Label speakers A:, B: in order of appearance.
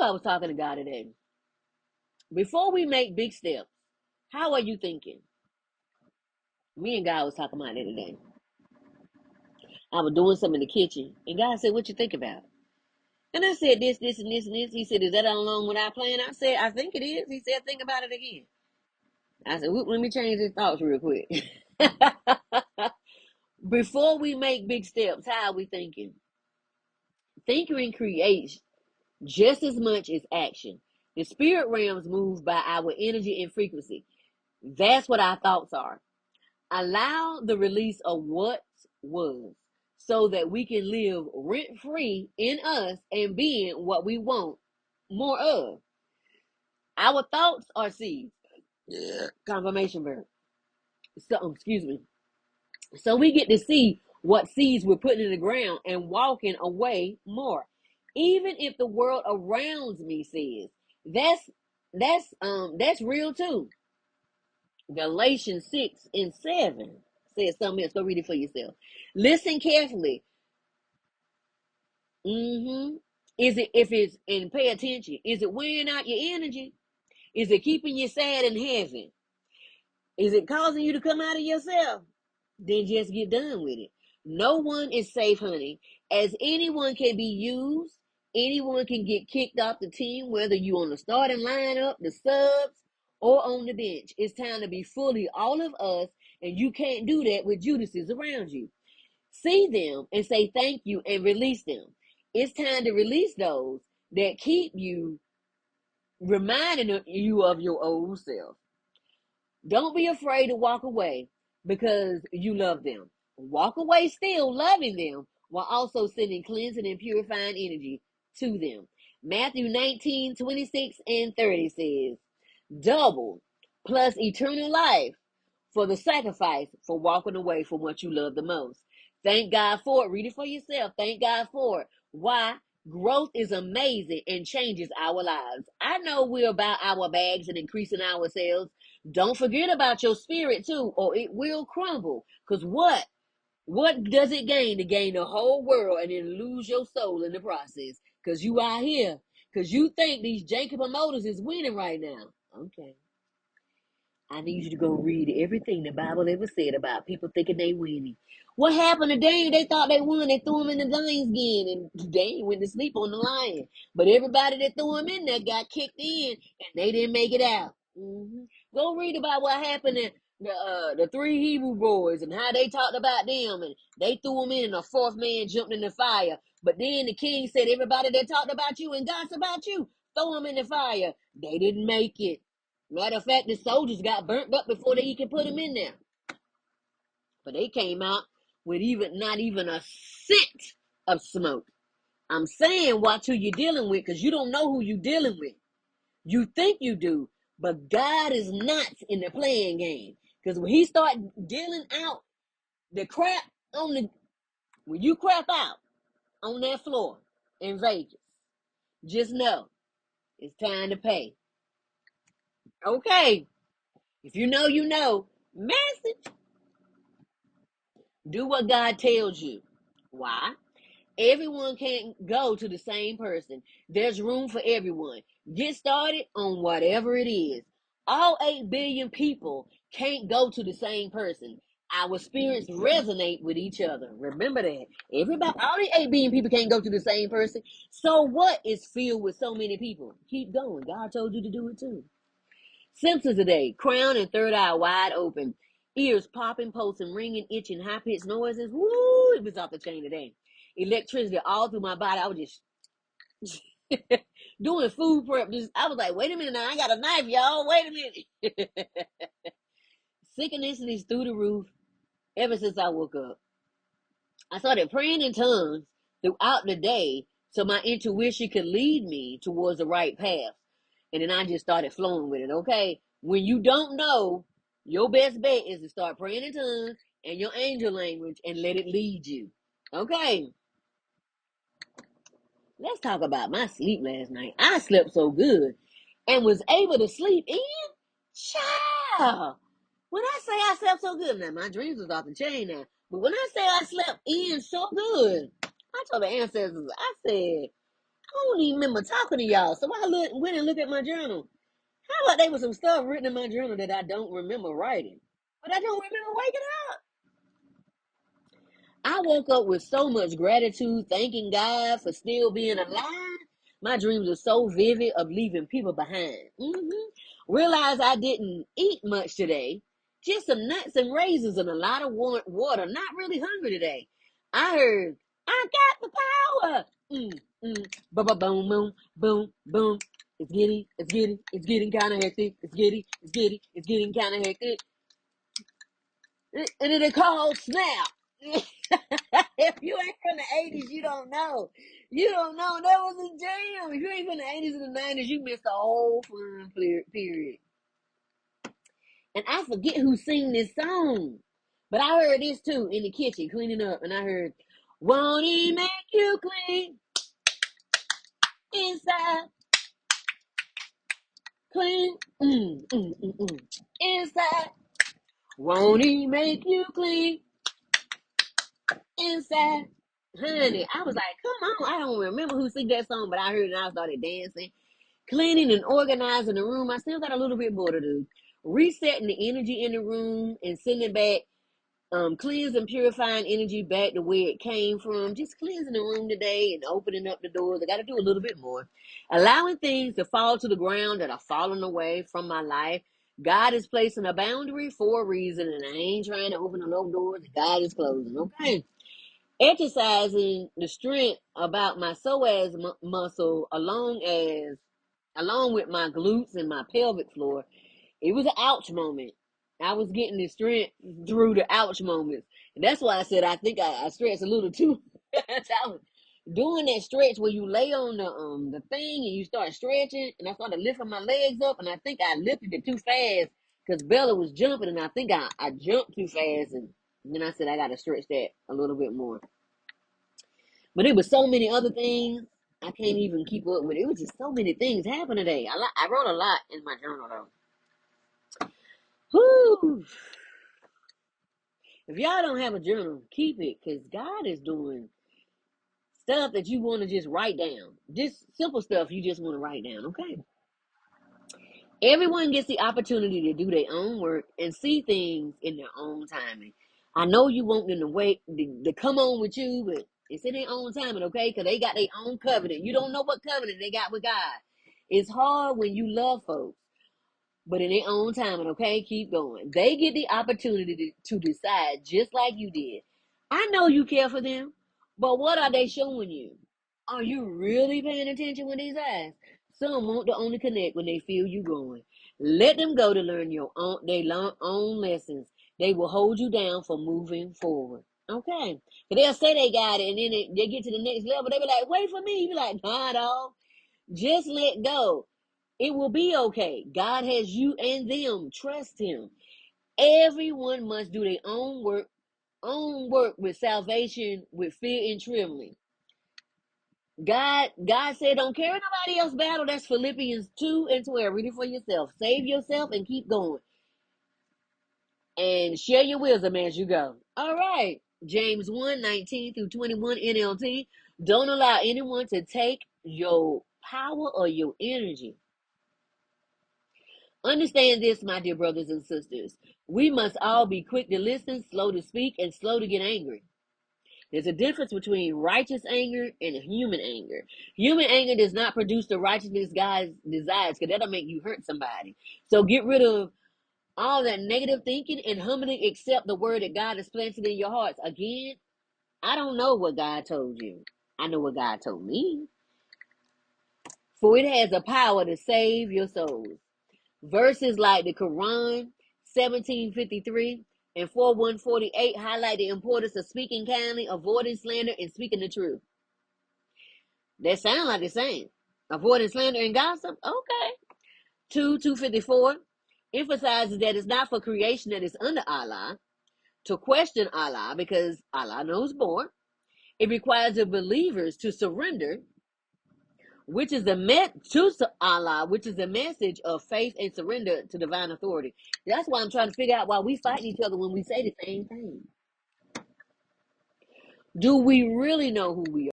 A: I was talking to God today. Before we make big steps, how are you thinking? Me and God was talking about that today. I was doing something in the kitchen, and God said, "What you think about?" And I said, "This, this, and this, and this." He said, "Is that along with our plan?" I said, "I think it is." He said, "Think about it again." I said, "Let me change his thoughts real quick." Before we make big steps, how are we thinking? Thinking creates just as much as action. The spirit realms move by our energy and frequency. That's what our thoughts are. Allow the release of what was so that we can live rent free in us and being what we want more of. Our thoughts are seeds. Confirmation verb. So, excuse me. So we get to see what seeds we're putting in the ground and walking away more. Even if the world around me says that's real too. Galatians 6 and 7 says something else. Go read it for yourself. Listen carefully. Is it if it's and pay attention? Is it wearing out your energy? Is it keeping you sad and heavy? Is it causing you to come out of yourself? Then just get done with it. No one is safe, honey, as anyone can be used. Anyone can get kicked off the team, whether you on the starting lineup, the subs, or on the bench. It's time to be fully all of us, and you can't do that with Judases around you. See them and say thank you and release them. It's time to release those that keep you reminding you of your old self. Don't be afraid to walk away because you love them. Walk away still loving them while also sending cleansing and purifying energy to them. Matthew 19:26 and 30 says, double plus eternal life for the sacrifice for walking away from what you love the most. Thank God for it. Read it for yourself. Thank God for it. Why? Growth is amazing and changes our lives. I know we're about our bags and increasing ourselves. Don't forget about your spirit too, or it will crumble. Because what does it gain to gain the whole world and then lose your soul in the process? Because you out here, because you think these janky promoters is winning right now. Okay. I need you to go read everything the Bible ever said about people thinking they winning. What happened to Daniel? They thought they won. They threw him in the lion's den, and Daniel went to sleep on the lion. But everybody that threw him in there got kicked in, and they didn't make it out. Go read about what happened to the three Hebrew boys and how they talked about them, and they threw him in, and a fourth man jumped in the fire. But then the king said, everybody that talked about you and gossiped about you, throw them in the fire. They didn't make it. Matter of fact, the soldiers got burnt up before they could put them in there. But they came out with not even a scent of smoke. I'm saying watch who you're dealing with, because you don't know who you're dealing with. You think you do, but God is not in the playing game. Because when he start dealing out the crap when you crap out on that floor in Vegas, just know it's time to pay. Okay. If you know, you know. Message. Do what God tells you. Why? Everyone can't go to the same person. There's room for everyone. Get started on whatever it is. All 8 billion people can't go to the same person. Our spirits resonate with each other. Remember that. Everybody, all the 8 billion people can't go to the same person. So what is filled with so many people? Keep going. God told you to do it too. Symptoms today: crown and third eye wide open, ears popping, pulsing, ringing, itching, high pitched noises. Woo! It was off the chain today. Electricity all through my body. I was just doing food prep. I was like, wait a minute now, I got a knife, y'all. Wait a minute. Synchronicities through the roof ever since I woke up. I started praying in tongues throughout the day so my intuition could lead me towards the right path. And then I just started flowing with it, okay? When you don't know, your best bet is to start praying in tongues and your angel language and let it lead you. Okay? Let's talk about my sleep last night. I slept so good and was able to sleep in. Child! When I say I slept so good, now my dreams was off the chain now. But when I say I slept in so good, I told the ancestors, I don't even remember talking to y'all. So I went and looked at my journal. How about there was some stuff written in my journal that I don't remember writing? But I don't remember waking up. I woke up with so much gratitude, thanking God for still being alive. My dreams are so vivid of leaving people behind. Realized I didn't eat much today. Just some nuts and raisins and a lot of water. Not really hungry today. I heard, I got the power. Boom, boom, boom, boom, boom. It's getting kind of hectic. It's getting kind of hectic. And then it called snap. If you ain't from the 80s, you don't know. You don't know. That was a jam. If you ain't from the 80s and the 90s, you missed a whole fun period. And I forget who sing this song. But I heard this too in the kitchen, cleaning up. And I heard, won't he make you clean inside? Clean inside. Won't he make you clean inside? Honey, I was like, come on. I don't remember who sang that song, but I heard it and I started dancing. Cleaning and organizing the room. I still got a little bit more to do. Resetting the energy in the room and sending back, cleanse and purifying energy back to where it came from. Just cleansing the room today and opening up the doors. I got to do a little bit more. Allowing things to fall to the ground that are falling away from my life. God is placing a boundary for a reason, and I ain't trying to open no doors that God is closing. Okay. Exercising the strength about my psoas muscle along with my glutes and my pelvic floor. It was an ouch moment. I was getting the strength through the ouch moments. And that's why I said I think I stretched a little too. I was doing that stretch where you lay on the thing and you start stretching, and I started lifting my legs up, and I think I lifted it too fast because Bella was jumping, and I think I jumped too fast, and then I said I got to stretch that a little bit more. But it was so many other things I can't even keep up with. It was just so many things happened today. I wrote a lot in my journal though. Whew. If y'all don't have a journal, keep it, because God is doing stuff that you want to just write down. Just simple stuff you just want to write down, okay? Everyone gets the opportunity to do their own work and see things in their own timing. I know you want them to wait to come on with you, but it's in their own timing, okay? Because they got their own covenant. You don't know what covenant they got with God. It's hard when you love folks, but in their own timing, okay? Keep going. They get the opportunity to decide just like you did. I know you care for them, but what are they showing you? Are you really paying attention with these eyes? Some want to only connect when they feel you growing. Let them go to learn their own lessons. They will hold you down for moving forward. Okay. They'll say they got it, and then they get to the next level. They be like, wait for me. You be like, nah, dog. Just let go. It will be okay. God has you and them. Trust him. Everyone must do their own work with salvation, with fear and trembling. God said, don't carry nobody else's battle. That's Philippians 2 and 12. Read it for yourself. Save yourself and keep going. And share your wisdom as you go. All right. James 1:19 through 21 NLT. Don't allow anyone to take your power or your energy. Understand this, my dear brothers and sisters. We must all be quick to listen, slow to speak, and slow to get angry. There's a difference between righteous anger and human anger. Human anger does not produce the righteousness God desires, because that'll make you hurt somebody. So get rid of all that negative thinking and humbly accept the word that God has planted in your hearts. Again, I don't know what God told you. I know what God told me. For it has the power to save your souls. Verses like the Quran, 17:53 and 4:148 highlight the importance of speaking kindly, avoiding slander, and speaking the truth. That sound like the same. Avoiding slander and gossip? Okay. 2:254 emphasizes that it's not for creation that is under Allah to question Allah, because Allah knows more. It requires the believers to surrender, which is to Allah, which is the message of faith and surrender to divine authority. That's why I'm trying to figure out why we fight each other when we say the same thing. Do we really know who we are?